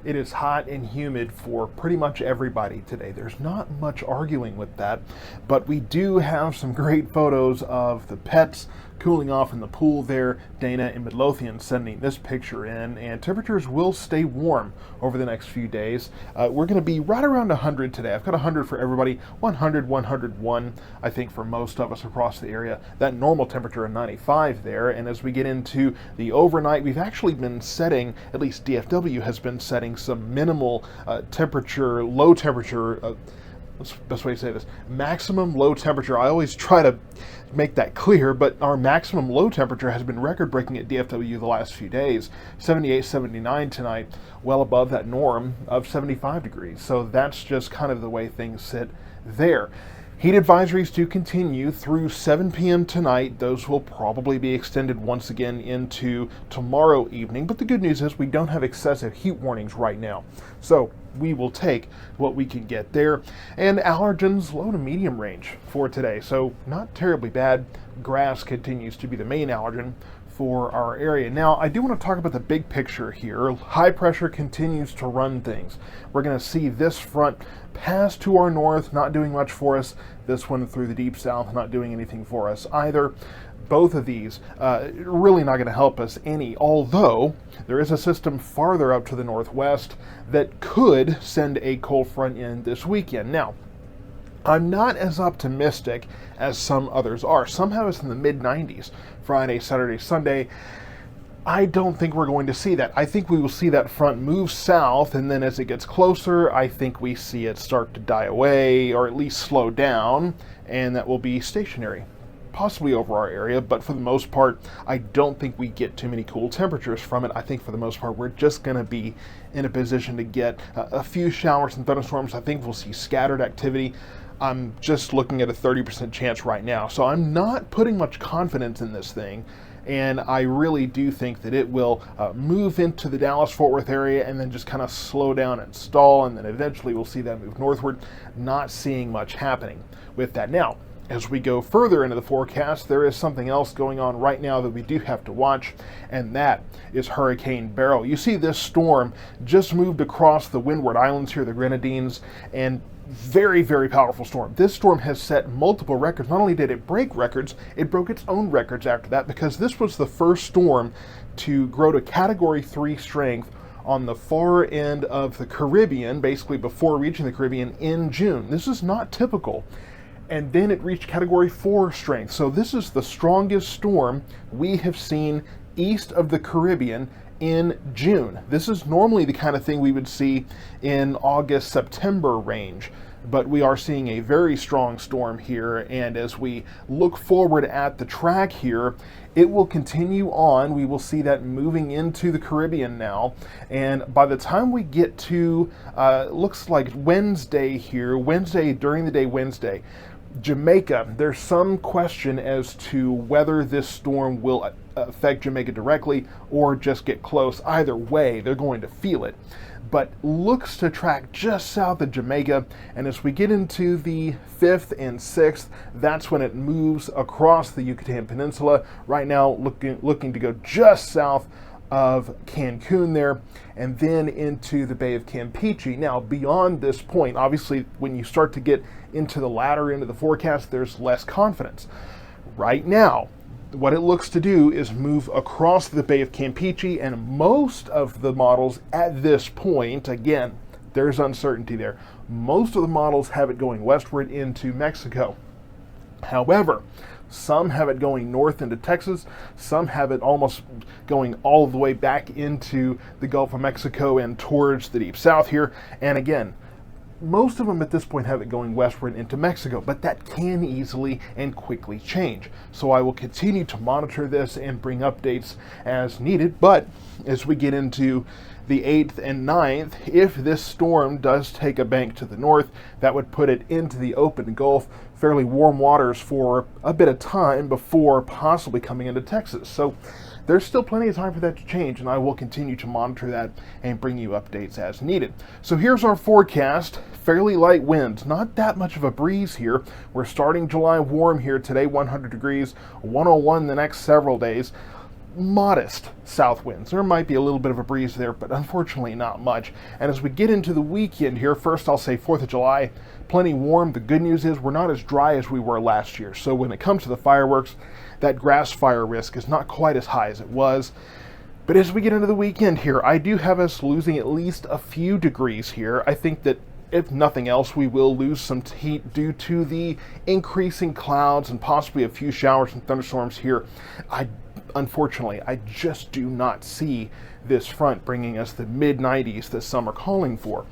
It is hot and humid for pretty much everybody today. There's not much arguing with that, but we do have some great photos of the pets cooling off in the pool there. Dana in Midlothian sending this picture in, and temperatures will stay warm over the next few days. We're going to be right around 100 today. I've got 100 for everybody, 100, 101, I think, for most of us across the area. That normal temperature of 95 there, and as we get into the overnight, we've actually been setting, at least DFW has been setting some minimal temperature, low temperature, what's the best way to say this? Maximum low temperature. I always try to make that clear, but our maximum low temperature has been record-breaking at DFW the last few days. 78, 79 tonight, well above that norm of 75 degrees. So that's just kind of the way things sit there. Heat advisories do continue through 7 p.m. tonight. Those will probably be extended once again into tomorrow evening. But the good news is we don't have excessive heat warnings right now. So we will take what we can get there. And allergens low to medium range for today. So not terribly bad. Grass continues to be the main allergen for our area. Now, I do want to talk about the big picture here. High pressure continues to run things. We're going to see this front pass to our north, not doing much for us. This one through the deep south, not doing anything for us either. Both of these really not going to help us any, although there is a system farther up to the northwest that could send a cold front in this weekend. Now, I'm not as optimistic as some others are. Some have us in the mid-90s, Friday, Saturday, Sunday. I don't think we're going to see that. I think we will see that front move south, and then as it gets closer, I think we see it start to die away, or at least slow down, and that will be stationary, possibly over our area, but for the most part, I don't think we get too many cool temperatures from it. I think for the most part, we're just going to be in a position to get a few showers and thunderstorms. I think we'll see scattered activity. I'm just looking at a 30% chance right now, so I'm not putting much confidence in this thing, and I really do think that it will move into the Dallas-Fort Worth area and then just kind of slow down and stall, and then eventually we'll see that move northward. Not seeing much happening with that. Now, as we go further into the forecast, there is something else going on right now that we do have to watch, and that is Hurricane Beryl. You see this storm just moved across the Windward Islands here, the Grenadines, and very, very powerful storm. This storm has set multiple records. Not only did it break records, it broke its own records after that, because this was the first storm to grow to Category 3 strength on the far end of the Caribbean, basically before reaching the Caribbean in June. This is not typical. And then it reached Category 4 strength. So this is the strongest storm we have seen east of the Caribbean in June. This is normally the kind of thing we would see in August, September range, but we are seeing a very strong storm here, and as we look forward at the track here, it will continue on. We will see that moving into the Caribbean now, and by the time we get to, looks like Wednesday here, during the day Wednesday, Jamaica, there's some question as to whether this storm will affect Jamaica directly or just get close. Either way, they're going to feel it, but looks to track just south of Jamaica, and as we get into the 5th and 6th, that's when it moves across the Yucatan Peninsula. Right now looking to go just south of Cancun there, and then into the Bay of Campeche. Now, beyond this point, obviously, when you start to get into the latter end of the forecast, there's less confidence. Right now, what it looks to do is move across the Bay of Campeche, and most of the models at this point, again, there's uncertainty there, most of the models have it going westward into Mexico. However, some have it going north into Texas, some have it almost going all the way back into the Gulf of Mexico and towards the deep south here. And again, most of them at this point have it going westward into Mexico, but that can easily and quickly change. So I will continue to monitor this and bring updates as needed. But as we get into the 8th and 9th, if this storm does take a bank to the north, that would put it into the open Gulf, fairly warm waters for a bit of time before possibly coming into Texas. So there's still plenty of time for that to change, and I will continue to monitor that and bring you updates as needed. So here's our forecast. Fairly light winds, not that much of a breeze here. We're starting July warm here today, 100 degrees, 101 the next several days. modest south winds. There might be a little bit of a breeze there, but unfortunately not much. And as we get into the weekend here, first I'll say 4th of July, plenty warm. The good news is we're not as dry as we were last year. So when it comes to the fireworks, that grass fire risk is not quite as high as it was. But as we get into the weekend here, I do have us losing at least a few degrees here. I think that if nothing else, we will lose some heat due to the increasing clouds and possibly a few showers and thunderstorms here. Unfortunately, I just do not see this front bringing us the mid-90s that some are calling for.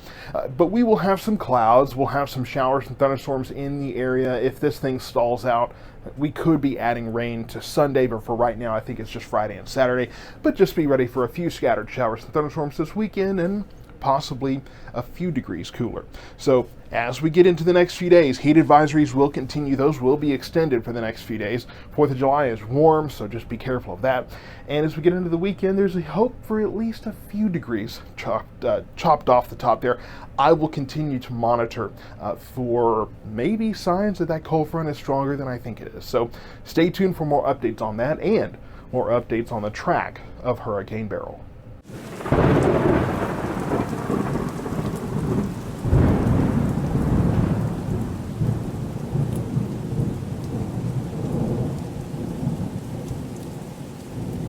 But we will have some clouds, we'll have some showers and thunderstorms in the area. If this thing stalls out, we could be adding rain to Sunday, but for right now, I think it's just Friday and Saturday. But just be ready for a few scattered showers and thunderstorms this weekend, and possibly a few degrees cooler. So as we get into the next few days, heat advisories will continue. Those will be extended for the next few days. 4th of July is warm, so just be careful of that. And as we get into the weekend, there's a hope for at least a few degrees chopped off the top there. I will continue to monitor for maybe signs that cold front is stronger than I think it is. So stay tuned for more updates on that and more updates on the track of Hurricane Beryl.